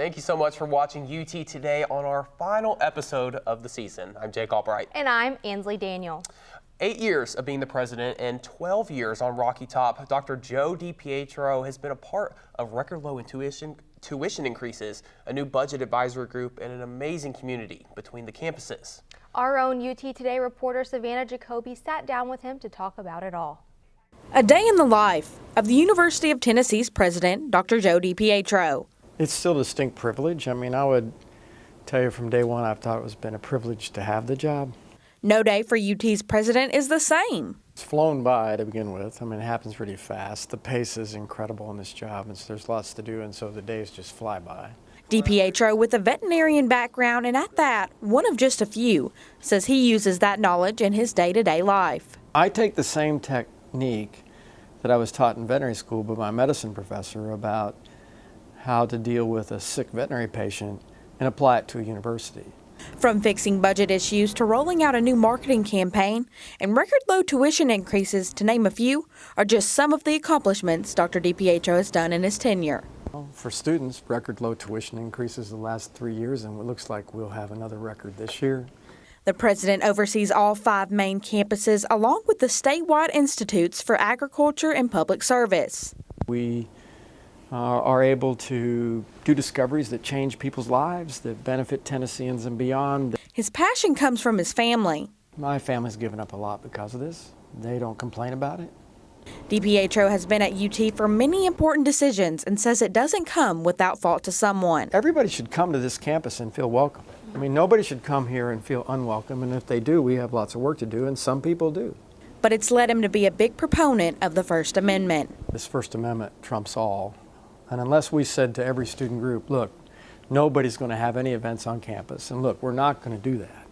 Thank you so much for watching UT Today on our final episode of the season. I'm Jake Albright. And I'm Ansley Daniel. 8 years of being the president and 12 years on Rocky Top, Dr. Joe DiPietro has been a part of record low tuition increases, a new budget advisory group, and an amazing community between the campuses. Our own UT Today reporter Savannah Jacoby sat down with him to talk about it all. A day in the life of the University of Tennessee's president, Dr. Joe DiPietro. It's still a distinct privilege. I mean, I would tell you from day one, I've thought it's been a privilege to have the job. No day for UT's president is the same. It's flown by to begin with. I mean, it happens pretty fast. The pace is incredible in this job, and so there's lots to do, and so the days just fly by. DiPietro, with a veterinarian background, and at that, one of just a few, says he uses that knowledge in his day-to-day life. I take the same technique that I was taught in veterinary school by my medicine professor about how to deal with a sick veterinary patient and apply it to a university. From fixing budget issues to rolling out a new marketing campaign and record low tuition increases, to name a few, are just some of the accomplishments Dr. DiPietro has done in his tenure. For students, record low tuition increases the last 3 years, and it looks like we'll have another record this year. The president oversees all 5 main campuses along with the statewide institutes for agriculture and public service. We are able to do discoveries that change people's lives, that benefit Tennesseans and beyond. His passion comes from his family. My family's given up a lot because of this. They don't complain about it. DiPietro has been at UT for many important decisions and says it doesn't come without fault to someone. Everybody should come to this campus and feel welcome. I mean, nobody should come here and feel unwelcome, and if they do, we have lots of work to do, and some people do. But it's led him to be a big proponent of the First Amendment. This First Amendment trumps all. And unless we said to every student group, look, nobody's going to have any events on campus, and look, we're not going to do that.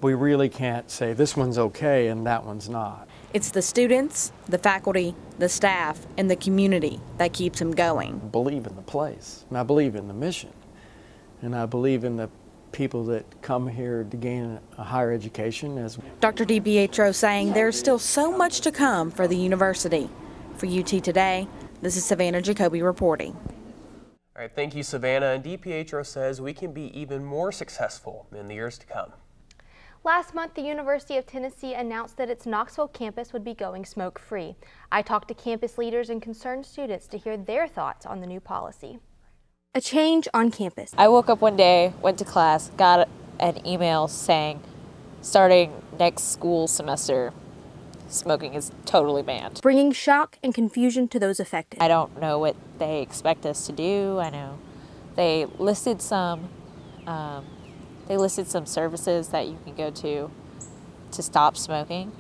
We really can't say this one's okay and that one's not. It's the students, the faculty, the staff, and the community that keeps him going. I believe in the place, and I believe in the mission, and I believe in the people that come here to gain a higher education. Dr. DiPietro saying there's still so much to come for the university. For UT Today, this is Savannah Jacoby reporting. All right, thank you, Savannah. And DiPietro says we can be even more successful in the years to come. Last month, the University of Tennessee announced that its Knoxville campus would be going smoke-free. I talked to campus leaders and concerned students to hear their thoughts on the new policy. A change on campus. I woke up one day, went to class, got an email saying, starting next school semester, smoking is totally banned. Bringing shock and confusion to those affected. I don't know what they expect us to do. I know they listed some services that you can go to stop smoking,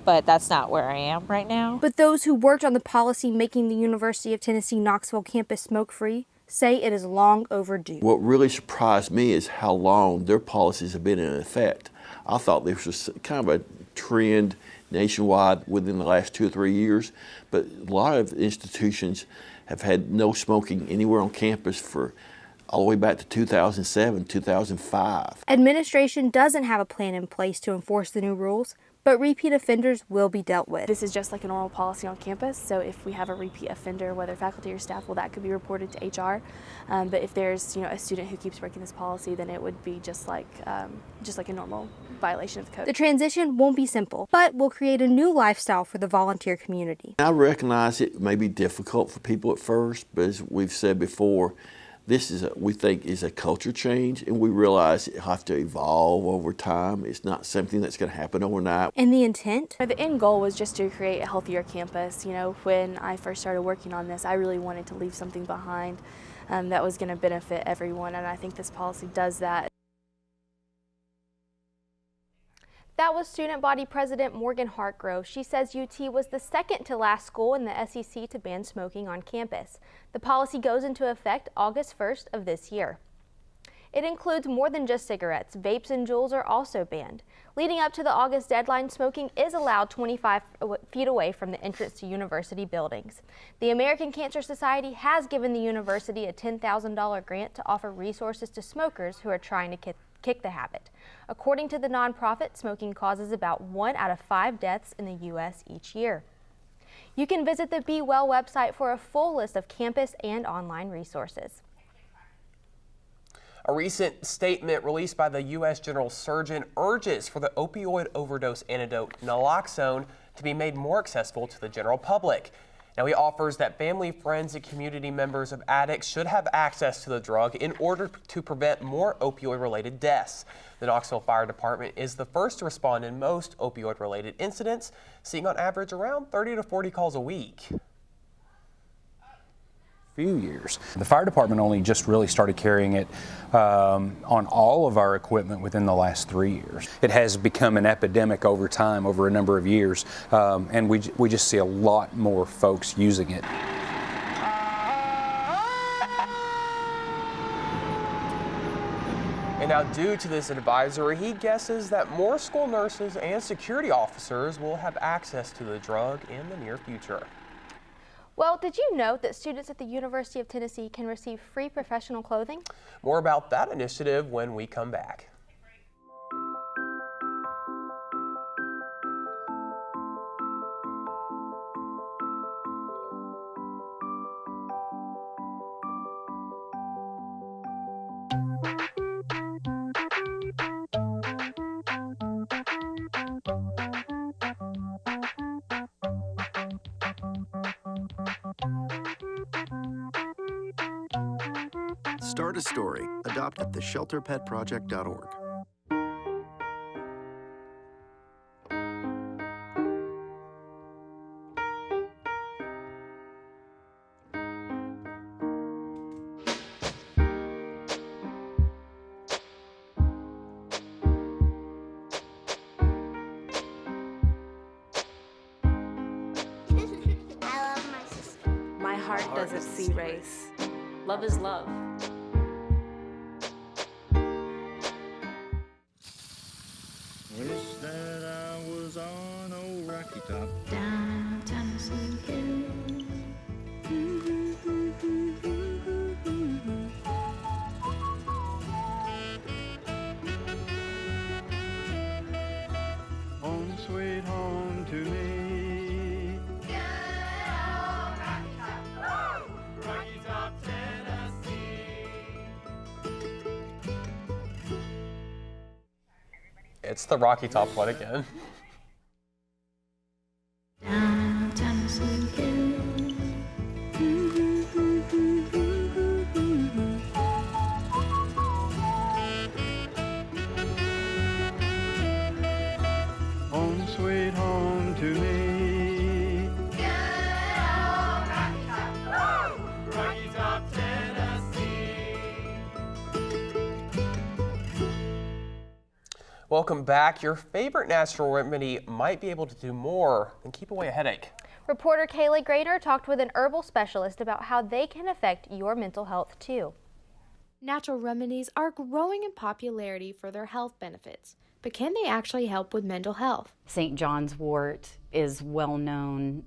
but that's not where I am right now. But those who worked on the policy making the University of Tennessee Knoxville campus smoke-free say it is long overdue. What really surprised me is how long their policies have been in effect. I thought this was kind of a trend nationwide within the last 2 or 3 years, but a lot of institutions have had no smoking anywhere on campus for all the way back to 2007, 2005. Administration doesn't have a plan in place to enforce the new rules, but repeat offenders will be dealt with. This is just like a normal policy on campus, so if we have a repeat offender, whether faculty or staff, well, that could be reported to HR. But if there's a student who keeps breaking this policy, then it would be just like a normal violation of the code. The transition won't be simple, but will create a new lifestyle for the volunteer community. I recognize it may be difficult for people at first, but as we've said before, this we think is a culture change, and we realize it has to evolve over time. It's not something that's going to happen overnight. And the intent? The end goal was just to create a healthier campus. When I first started working on this, I really wanted to leave something behind that was going to benefit everyone, and I think this policy does that. That was student body president Morgan Hartgrove. She says UT was the second to last school in the SEC to ban smoking on campus. The policy goes into effect August 1st of this year. It includes more than just cigarettes. Vapes and Juuls are also banned. Leading up to the August deadline, smoking is allowed 25 feet away from the entrance to university buildings. The American Cancer Society has given the university a $10,000 grant to offer resources to smokers who are trying to kick the habit. According to the nonprofit, smoking causes about 1 out of 5 deaths in the U.S. each year. You can visit the Be Well website for a full list of campus and online resources. A recent statement released by the U.S. General Surgeon urges for the opioid overdose antidote naloxone to be made more accessible to the general public. Now, he offers that family, friends, and community members of addicts should have access to the drug in order to prevent more opioid-related deaths. The Knoxville Fire Department is the first to respond in most opioid-related incidents, seeing on average around 30 to 40 calls a week. Few years. The fire department only just really started carrying it on all of our equipment within the last 3 years. It has become an epidemic over time, over a number of years, and we just see a lot more folks using it. And now, due to this advisory, he guesses that more school nurses and security officers will have access to the drug in the near future. Well, did you know that students at the University of Tennessee can receive free professional clothing? More about that initiative when we come back. Start a story. Adopt at theshelterpetproject.org. I love my sister. My heart doesn't see race. Love is love. Wish that I was on old Rocky Top. Down Tennessee Hills. Home sweet home to me. Rocky Top, Tennessee. It's the Rocky Top what again? Down Tennessee Hills. Home sweet home to me. Rocky Top, Tennessee. Welcome back. Your favorite natural remedy might be able to do more than keep away a headache. Reporter Kayla Grainer talked with an herbal specialist about how they can affect your mental health too. Natural remedies are growing in popularity for their health benefits, but can they actually help with mental health? St. John's wort is well known,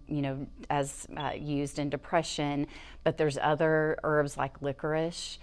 as used in depression, but there's other herbs like licorice.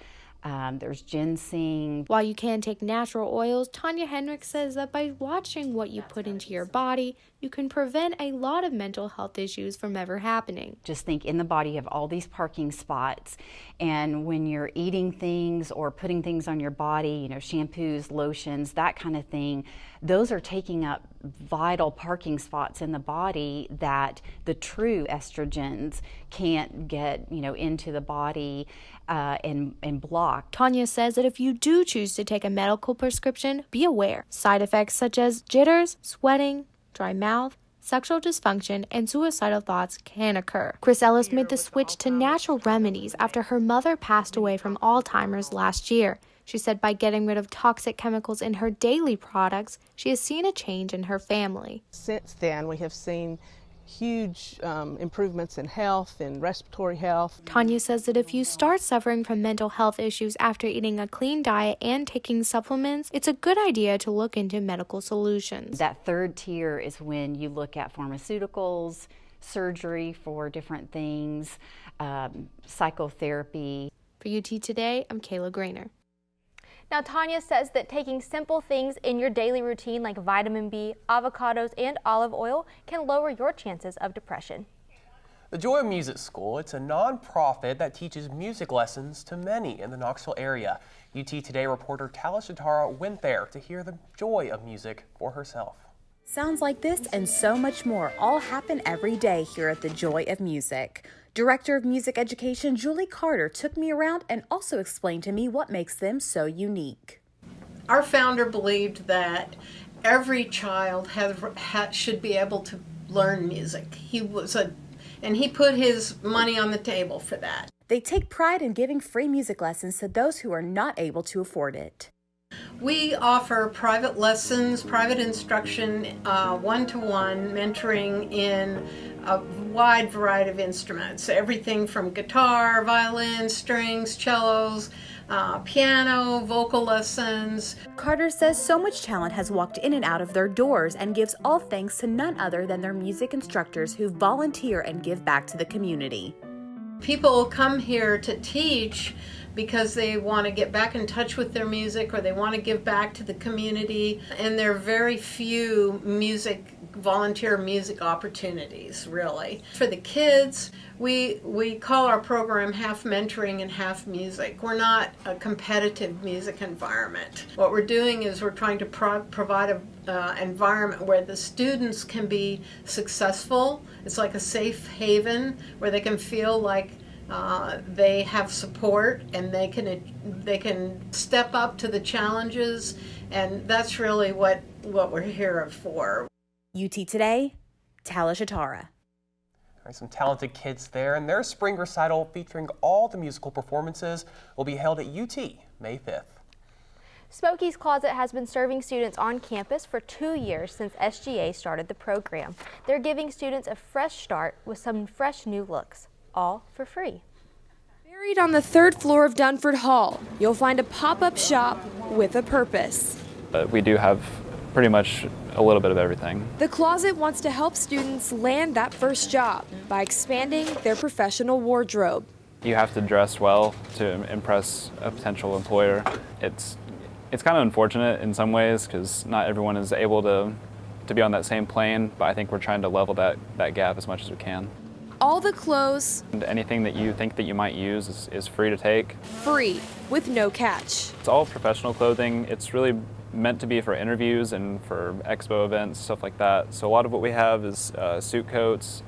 There's ginseng. While you can take natural oils, Tanya Hendricks says that by watching what you put into your body, you can prevent a lot of mental health issues from ever happening. Just think, in the body you have all these parking spots, and when you're eating things or putting things on your body, shampoos, lotions, that kind of thing, those are taking up vital parking spots in the body that the true estrogens can't get, into the body and block. Tanya says that if you do choose to take a medical prescription, be aware. Side effects such as jitters, sweating, dry mouth, sexual dysfunction, and suicidal thoughts can occur. Chris Ellis made the switch to natural remedies after her mother passed away from Alzheimer's last year. She said by getting rid of toxic chemicals in her daily products, she has seen a change in her family. Since then, we have seen huge improvements in health and respiratory health. Tanya says that if you start suffering from mental health issues after eating a clean diet and taking supplements, it's a good idea to look into medical solutions. That third tier is when you look at pharmaceuticals, surgery for different things, psychotherapy. For UT Today, I'm Kayla Grainer. Now, Tanya says that taking simple things in your daily routine like vitamin B, avocados, and olive oil can lower your chances of depression. The Joy of Music School, it's a nonprofit that teaches music lessons to many in the Knoxville area. UT Today reporter Talia Shatara went there to hear the joy of music for herself. Sounds like this and so much more all happen every day here at the Joy of Music. Director of Music Education Julie Carter took me around and also explained to me what makes them so unique. Our founder believed that every child should be able to learn music. He put his money on the table for that. They take pride in giving free music lessons to those who are not able to afford it. We offer private lessons, private instruction, one-to-one mentoring in a wide variety of instruments. Everything from guitar, violin, strings, cellos, piano, vocal lessons. Carter says so much talent has walked in and out of their doors and gives all thanks to none other than their music instructors who volunteer and give back to the community. People come here to teach because they want to get back in touch with their music or they want to give back to the community, and there are very few volunteer music opportunities, really. For the kids, we call our program half mentoring and half music. We're not a competitive music environment. What we're doing is we're trying to provide an environment where the students can be successful. It's like a safe haven where they can feel like they have support and they can step up to the challenges, and that's really what we're here for. UT Today, Talia Shatara. Some talented kids there, and their spring recital featuring all the musical performances will be held at UT May 5th. Smokey's Closet has been serving students on campus for 2 years since SGA started the program. They're giving students a fresh start with some fresh new looks, all for free. Buried on the 3rd floor of Dunford Hall, you'll find a pop-up shop with a purpose. But we do have pretty much a little bit of everything. The Closet wants to help students land that first job by expanding their professional wardrobe. You have to dress well to impress a potential employer. It's kind of unfortunate in some ways because not everyone is able to be on that same plane, but I think we're trying to level that gap as much as we can. All the clothes, And anything that you think that you might use is free to take. free, with no catch. It's all professional clothing. It's really meant to be for interviews and for expo events, stuff like that. So a lot of what we have is suit coats,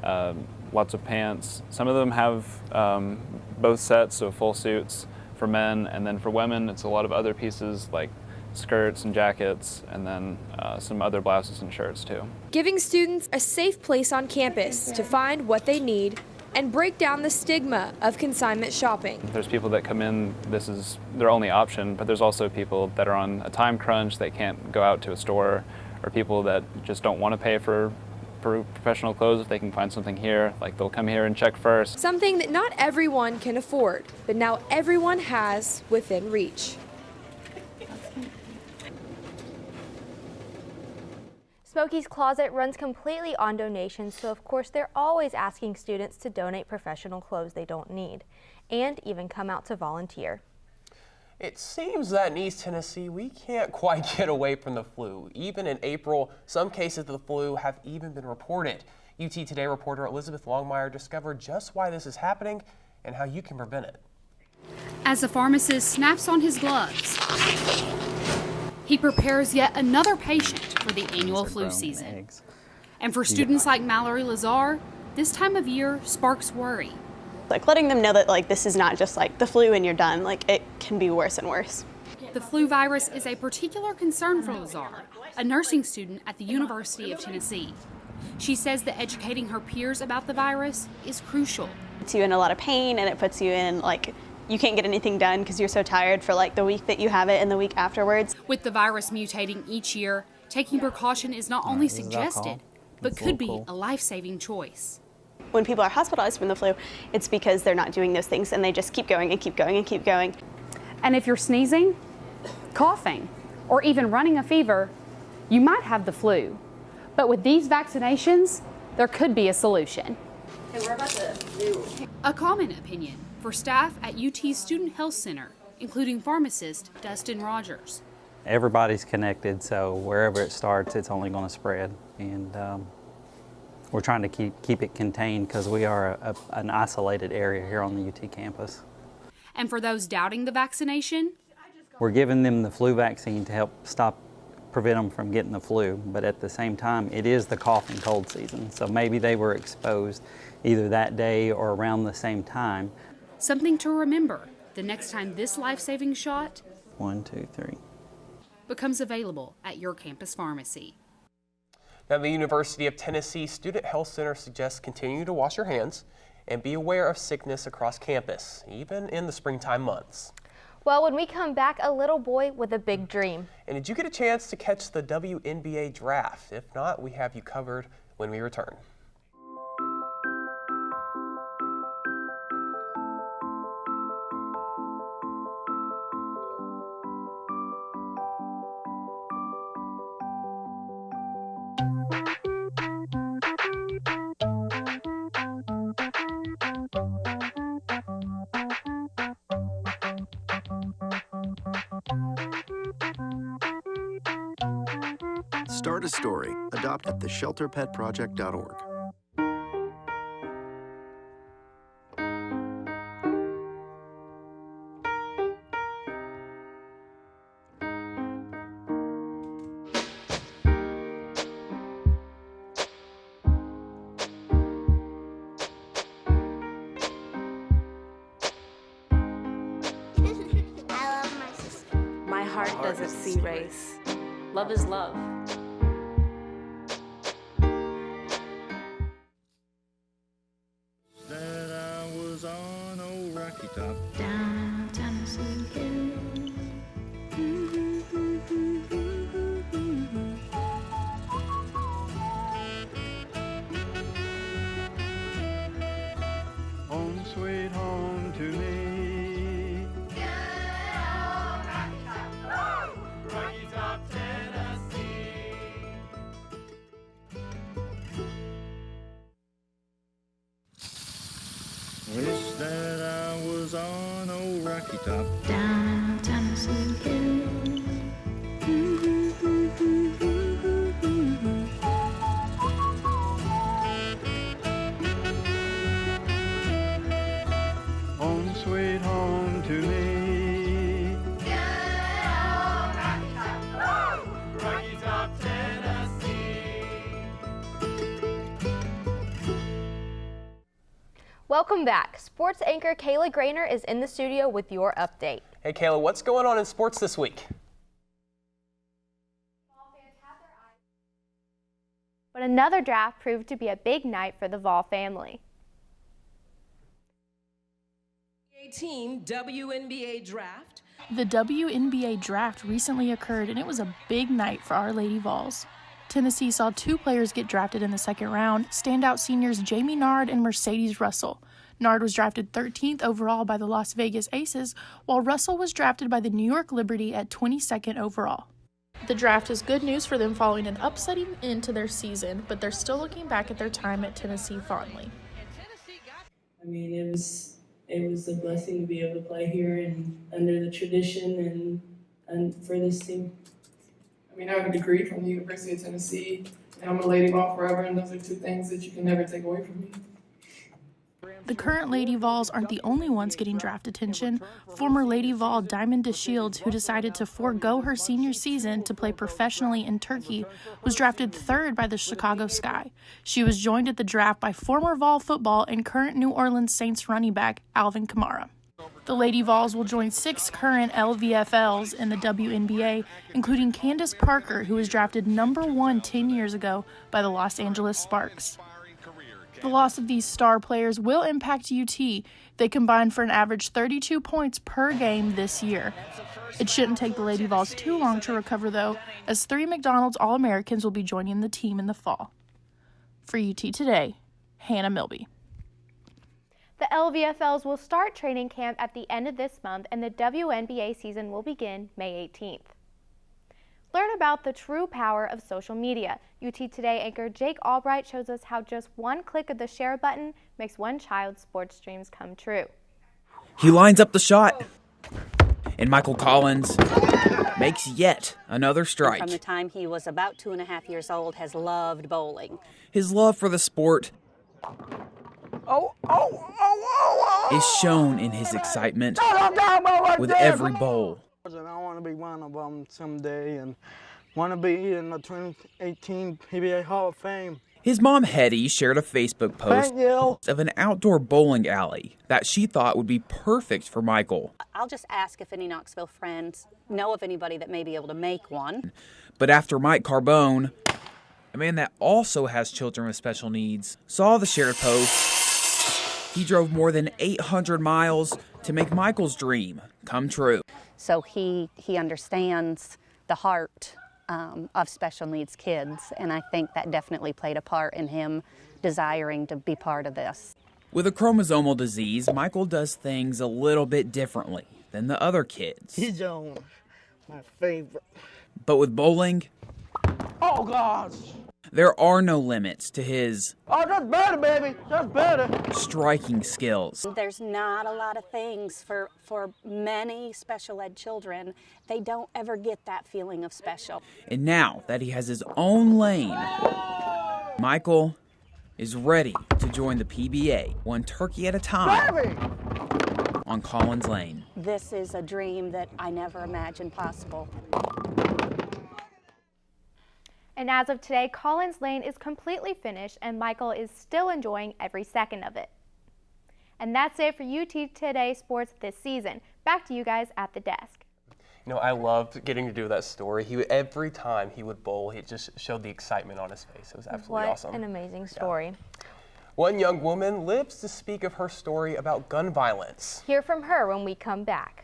lots of pants. Some of them have both sets of full suits for men, and then for women it's a lot of other pieces like skirts and jackets, and then some other blouses and shirts too. Giving students a safe place on campus to find what they need and break down the stigma of consignment shopping. There's people that come in, this is their only option, but there's also people that are on a time crunch, they can't go out to a store, or people that just don't want to pay for professional clothes if they can find something here. Like they'll come here and check first. Something that not everyone can afford, but now everyone has within reach. Smokey's Closet runs completely on donations, so of course they're always asking students to donate professional clothes they don't need, and even come out to volunteer. It seems that in East Tennessee, we can't quite get away from the flu. Even in April, some cases of the flu have even been reported. UT Today reporter Elizabeth Longmire discovered just why this is happening and how you can prevent it. As the pharmacist snaps on his gloves, he prepares yet another patient for the annual flu season. And for students like Mallory Lazar, this time of year sparks worry. Like letting them know that this is not just like the flu and you're done, it can be worse and worse. The flu virus is a particular concern for Lazar, a nursing student at the University of Tennessee. She says that educating her peers about the virus is crucial. It puts you in a lot of pain, and it puts you in you can't get anything done because you're so tired for the week that you have it and the week afterwards. With the virus mutating each year, taking precaution is not only suggested, but could be a life-saving choice. When people are hospitalized from the flu, it's because they're not doing those things and they just keep going and keep going and keep going. And if you're sneezing, coughing, or even running a fever, you might have the flu. But with these vaccinations, there could be a solution. A common opinion for staff at UT's Student Health Center, including pharmacist Dustin Rogers. Everybody's connected, so wherever it starts, it's only going to spread. And we're trying to keep it contained because we are an isolated area here on the UT campus. And for those doubting the vaccination, we're giving them the flu vaccine to help prevent them from getting the flu, but at the same time, it is the cough and cold season, so maybe they were exposed either that day or around the same time. something to remember the next time this life-saving shot 1, 2, 3 becomes available at your campus pharmacy. Now, the University of Tennessee Student Health Center suggests continue to wash your hands and be aware of sickness across campus, even in the springtime months. Well, when we come back, a little boy with a big dream. And did you get a chance to catch the WNBA draft? If not, we have you covered when we return. Start a story. Adopt at theshelterpetproject.org. I love my sister. My heart doesn't see race. Love is love. That I was on old Rocky Top. Down Tennessee Hills. Home sweet home to me. Rocky Top, Tennessee. Wish that I was on old Rocky Top. Down Tennessee Hills. Home sweet home to me. Rocky Top, Tennessee. Welcome back. Sports anchor Kayla Grainer is in the studio with your update. Hey, Kayla, what's going on in sports this week? But another draft proved to be a big night for the Vol family. 2018 WNBA Draft. The WNBA Draft recently occurred, and it was a big night for Our Lady Vols. Tennessee saw two players get drafted in the second round, standout seniors Jamie Nard and Mercedes Russell. Nard was drafted 13th overall by the Las Vegas Aces, while Russell was drafted by the New York Liberty at 22nd overall. The draft is good news for them following an upsetting end to their season, but they're still looking back at their time at Tennessee fondly. I mean, it was a blessing to be able to play here and under the tradition and for this team. I mean, I have a degree from the University of Tennessee, and I'm a Lady Vol forever, and those are two things that you can never take away from me. The current Lady Vols aren't the only ones getting draft attention. Former Lady Vol Diamond DeShields, who decided to forego her senior season to play professionally in Turkey, was drafted third by the Chicago Sky. She was joined at the draft by former Vol football and current New Orleans Saints running back Alvin Kamara. The Lady Vols will join 6 current LVFLs in the WNBA, including Candace Parker, who was drafted number 1 10 years ago by the Los Angeles Sparks. The loss of these star players will impact UT. They combined for an average 32 points per game this year. It shouldn't take the Lady Vols too long to recover, though, as 3 McDonald's All-Americans will be joining the team in the fall. For UT Today, Hannah Milby. The LVFLs will start training camp at the end of this month, and the WNBA season will begin May 18th. Learn about the true power of social media. UT Today anchor Jake Albright shows us how just one click of the share button makes one child's sports dreams come true. He lines up the shot. And Michael Collins makes yet another strike. From the time he was about 2.5 years old, has loved bowling. His love for the sport is shown in his excitement with every bowl. I want to be one of them someday and want to be in the 2018 PBA Hall of Fame. His mom, Hetty, shared a Facebook post of an outdoor bowling alley that she thought would be perfect for Michael. I'll just ask if any Knoxville friends know of anybody that may be able to make one. But after Mike Carbone, a man that also has children with special needs, saw the shared post, he drove more than 800 miles to make Michael's dream come true. So he understands the heart of special needs kids, and I think that definitely played a part in him desiring to be part of this. With a chromosomal disease, Michael does things a little bit differently than the other kids. He's my favorite. But with bowling, Oh, gosh. there are no limits to his Oh, that's better, baby. That's better. striking skills. There's not a lot of things for many special ed children. They don't ever get that feeling of special. And now that he has his own lane, Michael is ready to join the PBA, one turkey at a time, on Collins Lane. This is a dream that I never imagined possible. And as of today, Collins Lane is completely finished and Michael is still enjoying every second of it. And that's it for UT Today Sports this season. Back to you guys at the desk. You know, I loved getting to do that story. Every time he would bowl, he just showed the excitement on his face. It was absolutely awesome. What an amazing story. Yeah. One young woman lives to speak of her story about gun violence. Hear from her when we come back.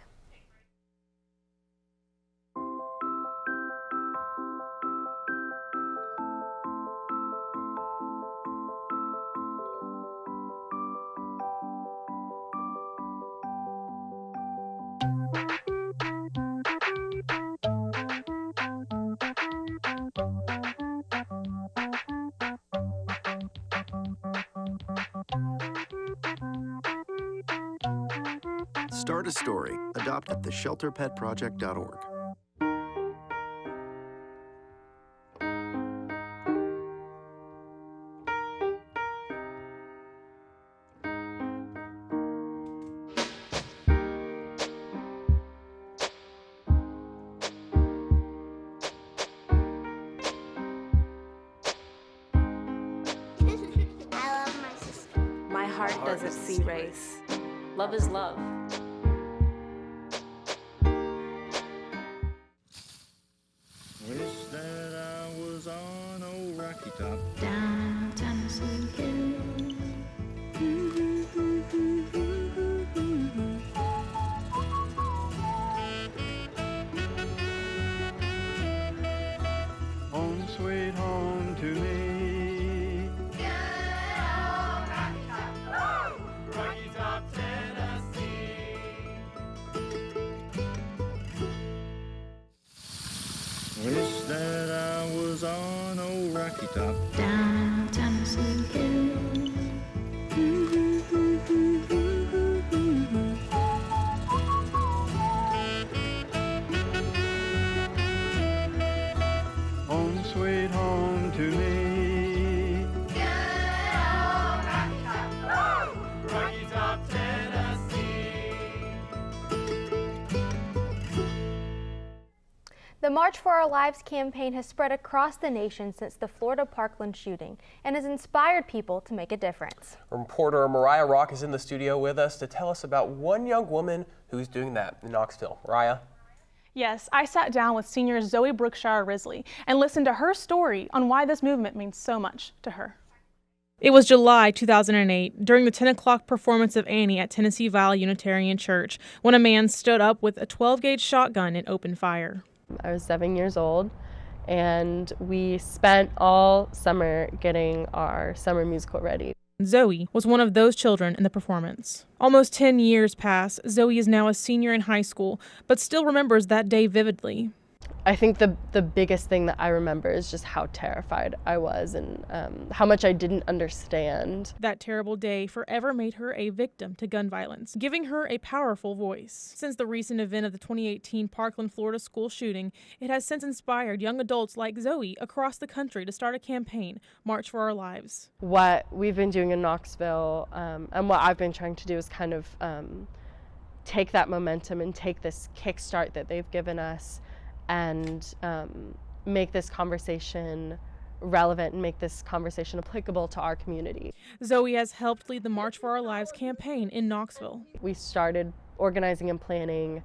Start a story. Adopt at theshelterpetproject.org. My heart doesn't see race. Love is love. Wish that I was on old Rocky Top. Down Tennessee Hill. Home sweet home to me. Rocky Top, Tennessee. Wish that I was on old Rocky Top. Down Tennessee Hill. Home sweet home to me. Rocky Top, Tennessee. The March for Our Lives campaign has spread across the nation since the Florida Parkland shooting and has inspired people to make a difference. Reporter Mariah Rock is in the studio with us to tell us about one young woman who's doing that in Knoxville. Mariah? Yes, I sat down with senior Zoe Brookshire Risley and listened to her story on why this movement means so much to her. It was July 2008, during the 10 o'clock performance of Annie at Tennessee Valley Unitarian Church, when a man stood up with a 12-gauge shotgun and opened fire. I was 7 years old, and we spent all summer getting our summer musical ready. Zoe was one of those children in the performance. Almost 10 years pass. Zoe is now a senior in high school, but still remembers that day vividly. I think the biggest thing that I remember is just how terrified I was and how much I didn't understand. That terrible day forever made her a victim to gun violence, giving her a powerful voice. Since the recent event of the 2018 Parkland, Florida school shooting, it has since inspired young adults like Zoe across the country to start a campaign, March for Our Lives. What we've been doing in Knoxville and what I've been trying to do is kind of take that momentum and take this kickstart that they've given us and make this conversation relevant and make this conversation applicable to our community. Zoe has helped lead the March for Our Lives campaign in Knoxville. We started organizing and planning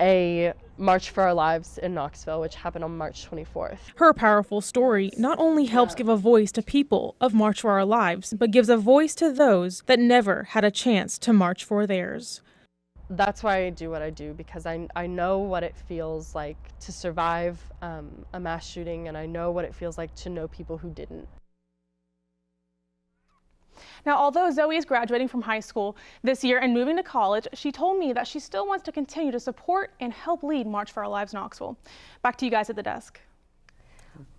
a March for Our Lives in Knoxville, which happened on March 24th. Her powerful story not only helps give a voice to people of March for Our Lives, but gives a voice to those that never had a chance to march for theirs. That's why I do what I do, because I know what it feels like to survive a mass shooting, and I know what it feels like to know people who didn't. Now, although Zoe is graduating from high school this year and moving to college, she told me that she still wants to continue to support and help lead March for Our Lives Knoxville. Back to you guys at the desk.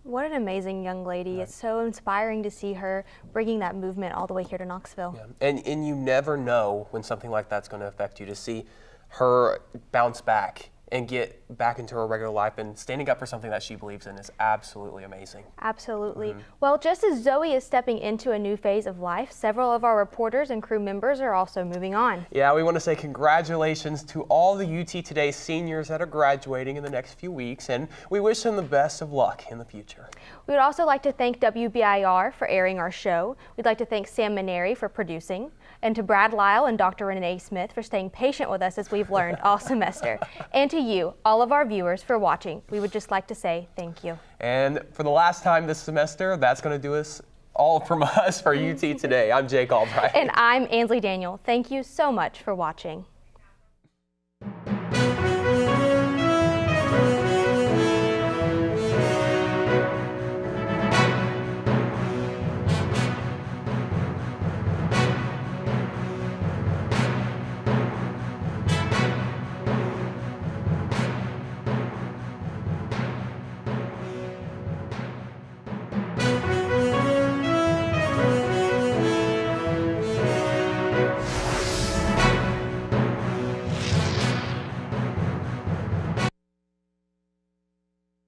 What an amazing young lady. It's so inspiring to see her bringing that movement all the way here to Knoxville. Yeah. And you never know when something like that's going to affect you. To see her bounce back and get back into her regular life and standing up for something that she believes in is absolutely amazing. Absolutely. Well, just as Zoe is stepping into a new phase of life, several of our reporters and crew members are also moving on. Yeah, we want to say congratulations to all the UT Today seniors that are graduating in the next few weeks, and we wish them the best of luck in the future. We would also like to thank WBIR for airing our show. We'd like to thank Sam Maneri for producing, and to Brad Lyle and Dr. Renee Smith for staying patient with us as we've learned all semester. And to you, all of our viewers, for watching. We would just like to say thank you. And for the last time this semester, that's going to do us all from us for UT Today. I'm Jake Albright. And I'm Ansley Daniel. Thank you so much for watching.